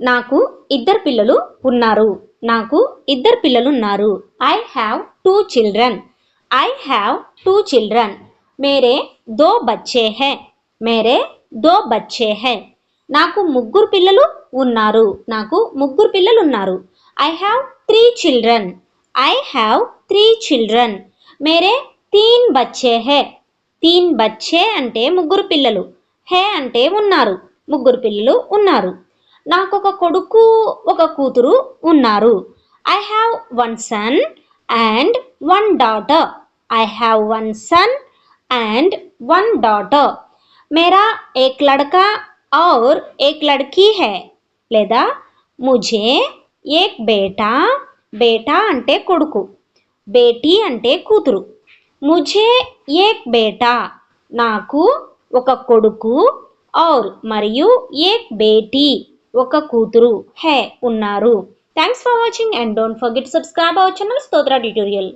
నాకు ఇద్దరు పిల్లలు ఉన్నారు. నాకు ఇద్దరు పిల్లలు ఉన్నారు. I have 2 children. I have 2 children. మేరే 2 బచ్చే హై. మేరే 2 బచ్చే హై. నాకు ముగ్గురు పిల్లలు ఉన్నారు. నాకు ముగ్గురు పిల్లలు ఉన్నారు. I have 3 children. I have 3 children. మేరే 3 బచ్చే హై. 3 బచ్చే అంటే ముగ్గురు పిల్లలు. హే అంటే ఉన్నారు. ముగ్గురు పిల్లలు ఉన్నారు. నాకు ఒక కొడుకు ఒక కూతురు ఉన్నారు. I have 1 son and 1 daughter. I have 1 son and 1 daughter. मेरा एक लड़का और एक लड़की है. లేదా ముझे एक बेटा. బేటా అంటే కొడుకు, బేటీ అంటే కూతురు. ముझे एक बेटा నాకు ఒక కొడుకు और మరియు एक बेटी ఒక కూతురు హే ఉన్నారు. Thanks for watching and don't forget subscribe our channel స్తోత్ర ట్యుటోరియల్.